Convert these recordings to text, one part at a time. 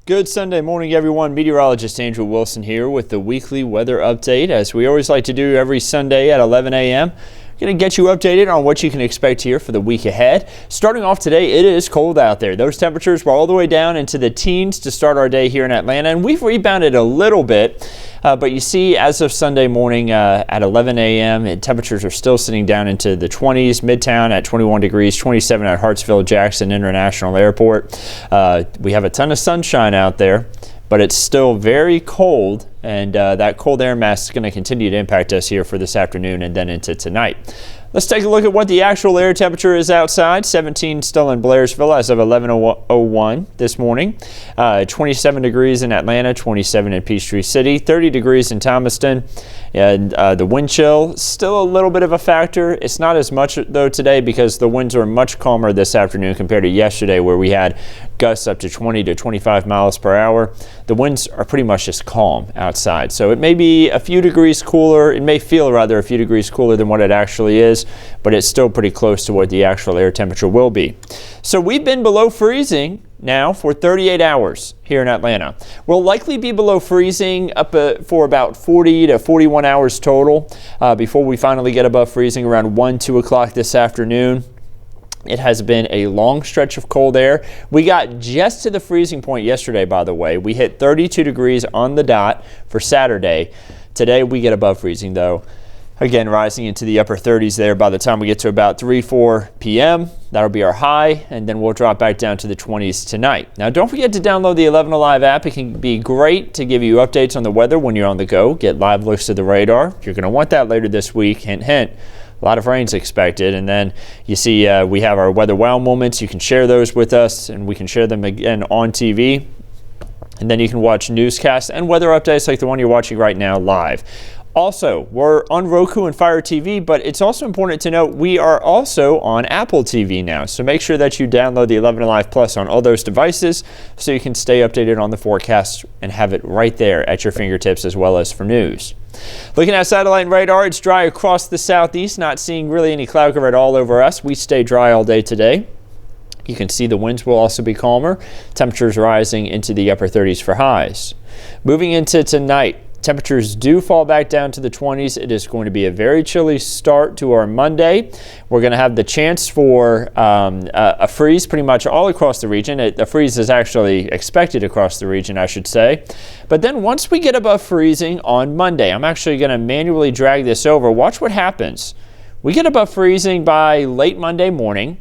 Good Sunday morning, everyone. Meteorologist Andrew Wilson here with the weekly weather update, as we always like to do every Sunday at 11 a.m. Going to get you updated on what you can expect here for the week ahead. Starting off today, it is cold out there. Those temperatures were all the way down into the teens to start our day here in Atlanta, and we've rebounded a little bit. But you see, as of Sunday morning at 11 a.m., temperatures are still sitting down into the 20s. Midtown at 21 degrees, 27 at Hartsfield-Jackson International Airport. We have a ton of sunshine out there, but it's still very cold, and that cold air mass is going to continue to impact us here for this afternoon and then into tonight. Let's take a look at what the actual air temperature is outside. 17 still in Blairsville as of 11:01 this morning. 27 degrees in Atlanta, 27 in Peachtree City, 30 degrees in Thomaston. And the wind chill, still a little bit of a factor. It's not as much, though, today because the winds are much calmer this afternoon compared to yesterday, where we had gusts up to 20 to 25 miles per hour. The winds are pretty much just calm outside. So it may be a few degrees cooler. It may feel, rather, a few degrees cooler than what it actually is, but it's still pretty close to what the actual air temperature will be. So we've been below freezing now for 38 hours here in Atlanta. We'll likely be below freezing up for about 40 to 41 hours total before we finally get above freezing around 1, 2 o'clock this afternoon. It has been a long stretch of cold air. We got just to the freezing point yesterday, by the way. We hit 32 degrees on the dot for Saturday. Today we get above freezing, though. Again, rising into the upper 30s there by the time we get to about 3, 4 p.m. That'll be our high, and then we'll drop back down to the 20s tonight. Now, don't forget to download the 11 Alive app. It can be great to give you updates on the weather when you're on the go. Get live looks at the radar. You're going to want that later this week. Hint, hint. A lot of rain's expected, and then you see we have our weather wow moments. You can share those with us, and we can share them again on TV. And then you can watch newscasts and weather updates like the one you're watching right now live. Also, we're on Roku and Fire TV, but it's also important to note we are also on Apple TV now. So make sure that you download the 11 Alive Plus on all those devices so you can stay updated on the forecast and have it right there at your fingertips, as well as for news. Looking at satellite and radar, it's dry across the southeast, not seeing really any cloud cover at all over us. We stay dry all day today. You can see the winds will also be calmer. Temperatures rising into the upper 30s for highs. Moving into tonight, temperatures do fall back down to the 20s. It is going to be a very chilly start to our Monday. We're going to have the chance for a freeze pretty much all across the region. A freeze is actually expected across the region, I should say. But then once we get above freezing on Monday, I'm actually going to manually drag this over. Watch what happens. We get above freezing by late Monday morning.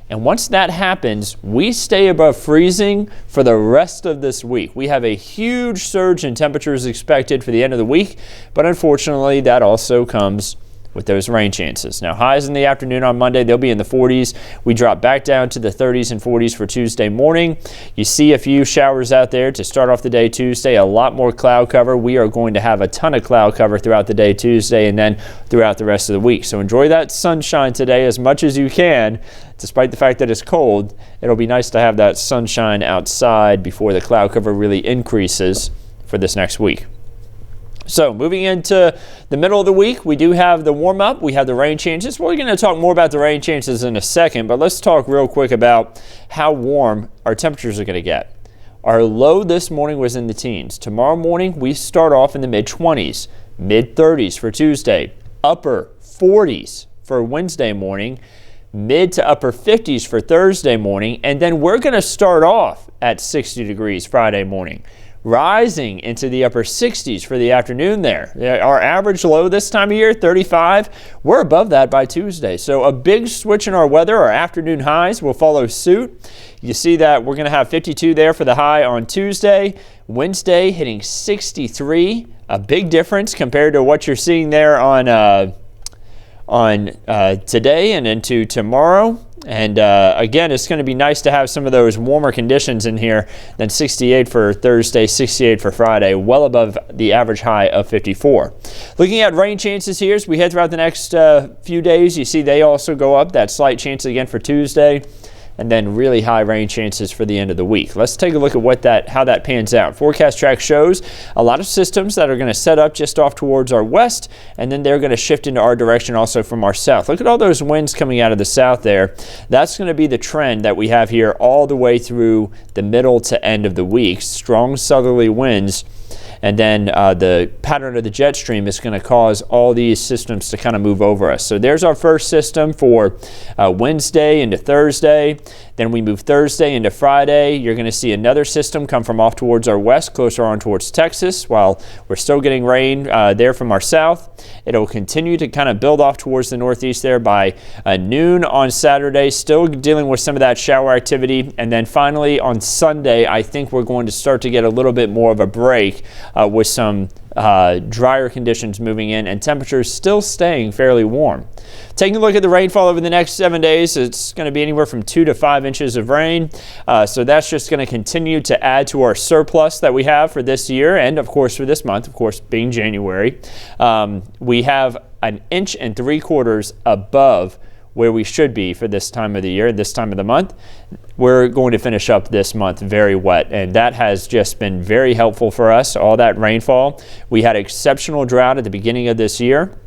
And once that happens, we stay above freezing for the rest of this week. We have a huge surge in temperatures expected for the end of the week, but unfortunately that also comes with those rain chances. Now, highs in the afternoon on Monday, they'll be in the 40s. We drop back down to the 30s and 40s for Tuesday morning. You see a few showers out there to start off the day Tuesday, a lot more cloud cover. We are going to have a ton of cloud cover throughout the day Tuesday and then throughout the rest of the week. So enjoy that sunshine today as much as you can. Despite the fact that it's cold, it'll be nice to have that sunshine outside before the cloud cover really increases for this next week. So moving into the middle of the week, we do have the warm-up. We have the rain changes. We're going to talk more about the rain changes in a second, but let's talk real quick about how warm our temperatures are going to get. Our low this morning was in the teens. Tomorrow morning, we start off in the mid-20s, mid-30s for Tuesday, upper 40s for Wednesday morning, mid to upper 50s for Thursday morning, and then we're going to start off at 60 degrees Friday morning, rising into the upper 60s for the afternoon there. Our average low this time of year, 35. We're above that by Tuesday. So a big switch in our weather. Our afternoon highs will follow suit. You see that we're going to have 52 there for the high on Tuesday. Wednesday hitting 63. A big difference compared to what you're seeing there on today and into tomorrow. And again, it's going to be nice to have some of those warmer conditions in here than 68 for Thursday, 68 for Friday, well above the average high of 54. Looking at rain chances here as we head throughout the next few days, you see they also go up. That slight chance again for Tuesday. and then really high rain chances for the end of the week. Let's take a look at how that pans out. Forecast track shows a lot of systems that are going to set up just off towards our west, and then they're going to shift into our direction also from our south. Look at all those winds coming out of the south there. That's going to be the trend that we have here all the way through the middle to end of the week. Strong southerly winds. And then the pattern of the jet stream is going to cause all these systems to kind of move over us. So there's our first system for Wednesday into Thursday. Then we move Thursday into Friday. You're going to see another system come from off towards our west, closer on towards Texas, while we're still getting rain there from our south. It'll continue to kind of build off towards the northeast there by noon on Saturday, still dealing with some of that shower activity. And then finally on Sunday, I think we're going to start to get a little bit more of a break with some drier conditions moving in and temperatures still staying fairly warm. Taking a look at the rainfall over the next 7 days, it's going to be anywhere from 2 to 5 inches of rain. So that's just going to continue to add to our surplus that we have for this year and, of course, for this month, of course, being January. We have 1.75 inches above where we should be for this time of the year, this time of the month. We're going to finish up this month very wet, and that has just been very helpful for us, all that rainfall. We had exceptional drought at the beginning of this year.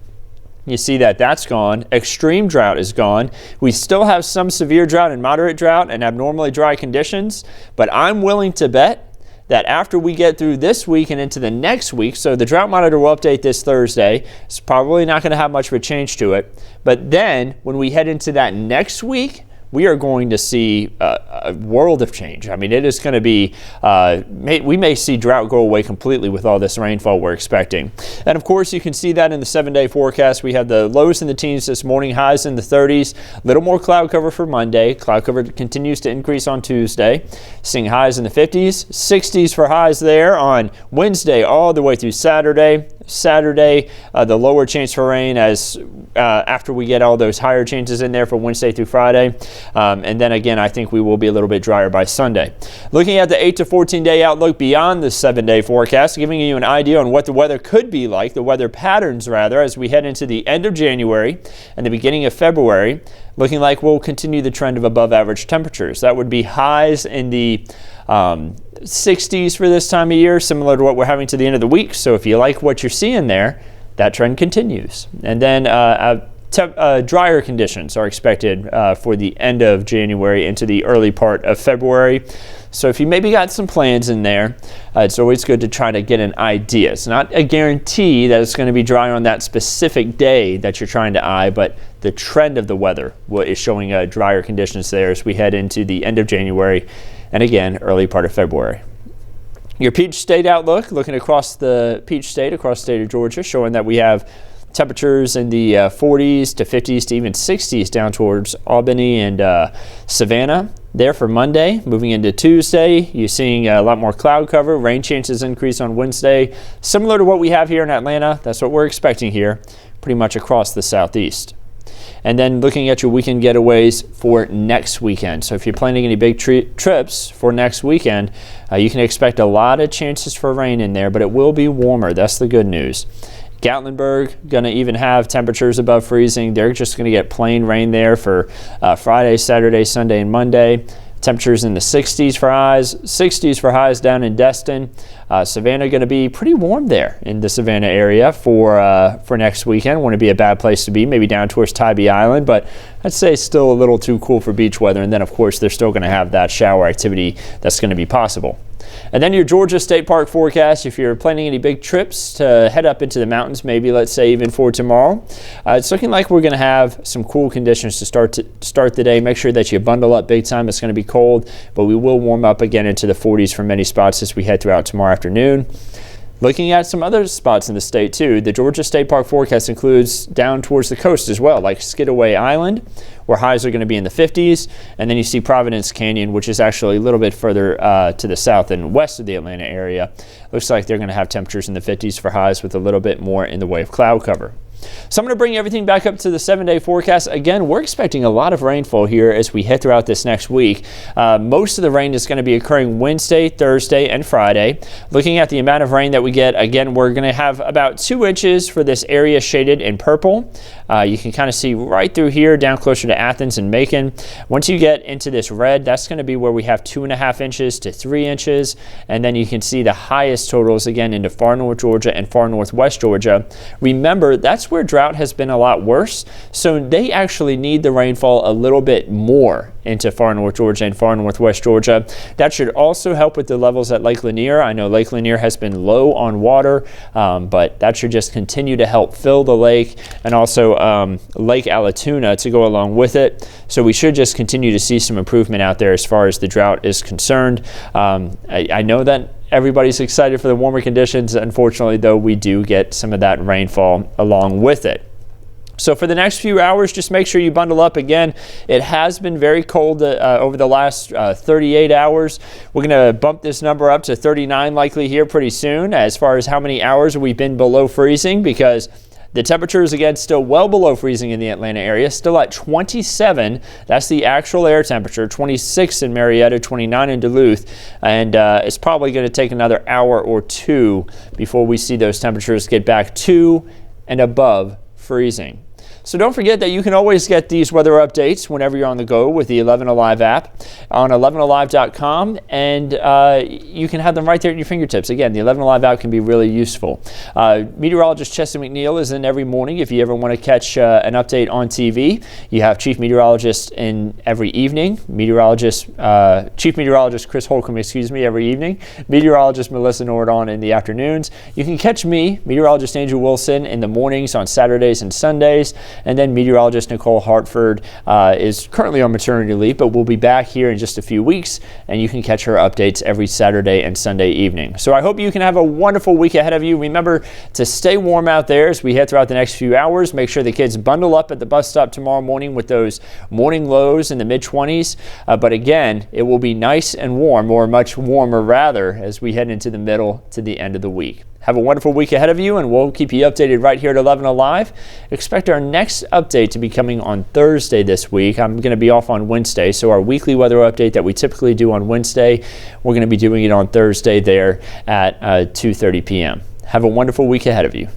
You see that that's gone. Extreme drought is gone. We still have some severe drought and moderate drought and abnormally dry conditions, but I'm willing to bet that after we get through this week and into the next week, so the drought monitor will update this Thursday. It's probably not going to have much of a change to it. But then when we head into that next week, we are going to see a world of change. I mean, it is going to be, we may see drought go away completely with all this rainfall we're expecting. And of course, you can see that in the 7-day forecast. We have the lows in the teens this morning, highs in the 30s, a little more cloud cover for Monday. Cloud cover continues to increase on Tuesday, seeing highs in the 50s, 60s for highs there on Wednesday all the way through Saturday. The lower chance for rain as after we get all those higher chances in there for Wednesday through Friday. And then again, I think we will be a little bit drier by Sunday. Looking at the 8 to 14 day outlook beyond the 7-day forecast, giving you an idea on what the weather could be like, the weather patterns rather, as we head into the end of January and the beginning of February, looking like we'll continue the trend of above average temperatures. That would be highs in the 60s for this time of year, similar to what we're having to the end of the week. So if you like what you're seeing there, that trend continues. And then drier conditions are expected for the end of January into the early part of February. So if you maybe got some plans in there, it's always good to try to get an idea. It's not a guarantee that it's going to be dry on that specific day that you're trying to eye, but the trend of the weather is showing drier conditions there as we head into the end of January and again, early part of February. Your Peach State outlook, looking across the Peach State, across the state of Georgia, showing that we have temperatures in the 40s to 50s to even 60s down towards Albany and Savannah. There for Monday, moving into Tuesday, you're seeing a lot more cloud cover. Rain chances increase on Wednesday. Similar to what we have here in Atlanta, that's what we're expecting here, pretty much across the southeast. And then looking at your weekend getaways for next weekend. So if you're planning any big trips for next weekend, you can expect a lot of chances for rain in there, but it will be warmer. That's the good news. Gatlinburg going to even have temperatures above freezing. They're just going to get plain rain there for Friday, Saturday, Sunday, and Monday. Temperatures in the 60s for highs, 60s for highs down in Destin. Savannah going to be pretty warm there in the Savannah area for next weekend. Wouldn't be a bad place to be, maybe down towards Tybee Island, but I'd say still a little too cool for beach weather. And then, of course, they're still going to have that shower activity that's going to be possible. And then your Georgia State Park forecast, if you're planning any big trips to head up into the mountains, maybe let's say even for tomorrow, it's looking like we're going to have some cool conditions to start the day. Make sure that you bundle up big time. It's going to be cold, but we will warm up again into the 40s for many spots as we head throughout tomorrow afternoon. Looking at some other spots in the state too, the Georgia State Park forecast includes down towards the coast as well, like Skidaway Island, where highs are going to be in the 50s. And then you see Providence Canyon, which is actually a little bit further to the south and west of the Atlanta area. Looks like they're going to have temperatures in the 50s for highs with a little bit more in the way of cloud cover. So I'm going to bring everything back up to the 7-day forecast. Again, we're expecting a lot of rainfall here as we head throughout this next week. Most of the rain is going to be occurring Wednesday, Thursday, and Friday. Looking at the amount of rain that we get, again, we're going to have about 2 inches for this area shaded in purple. You can kind of see right through here down closer to Athens and Macon. Once you get into this red, that's going to be where we have 2.5 inches to 3 inches. And then you can see the highest totals again into far north Georgia and far northwest Georgia. Remember, that's where drought has been a lot worse. So they actually need the rainfall a little bit more into far north Georgia and far northwest Georgia. That should also help with the levels at Lake Lanier. I know Lake Lanier has been low on water, but that should just continue to help fill the lake, and also Lake Allatoona to go along with it. So we should just continue to see some improvement out there as far as the drought is concerned. I know that everybody's excited for the warmer conditions. Unfortunately, though, we do get some of that rainfall along with it. So for the next few hours, just make sure you bundle up. Again, it has been very cold over the last 38 hours. We're going to bump this number up to 39 likely here pretty soon as far as how many hours we've been below freezing, because the temperatures, again, still well below freezing in the Atlanta area, still at 27. That's the actual air temperature, 26 in Marietta, 29 in Duluth. And it's probably going to take another hour or two before we see those temperatures get back to and above freezing. So don't forget that you can always get these weather updates whenever you're on the go with the 11 Alive app on 11alive.com, and you can have them right there at your fingertips. Again, the 11 Alive app can be really useful. Meteorologist Cheston McNeil is in every morning if you ever want to catch an update on TV. You have Chief Meteorologist in every evening. Chief Meteorologist Chris Holcomb, every evening. Meteorologist Melissa Nordon in the afternoons. You can catch me, Meteorologist Andrew Wilson, in the mornings on Saturdays and Sundays. And then meteorologist Nicole Hartford is currently on maternity leave, but we'll be back here in just a few weeks, and you can catch her updates every Saturday and Sunday evening. So I hope you can have a wonderful week ahead of you. Remember to stay warm out there as we head throughout the next few hours. Make sure the kids bundle up at the bus stop tomorrow morning with those morning lows in the mid-20s. But again, it will be nice and warm, or much warmer rather, as we head into the middle to the end of the week. Have a wonderful week ahead of you, and we'll keep you updated right here at 11 Alive. Expect our next update to be coming on Thursday this week. I'm going to be off on Wednesday, so our weekly weather update that we typically do on Wednesday, we're going to be doing it on Thursday there at 2:30 p.m. Have a wonderful week ahead of you.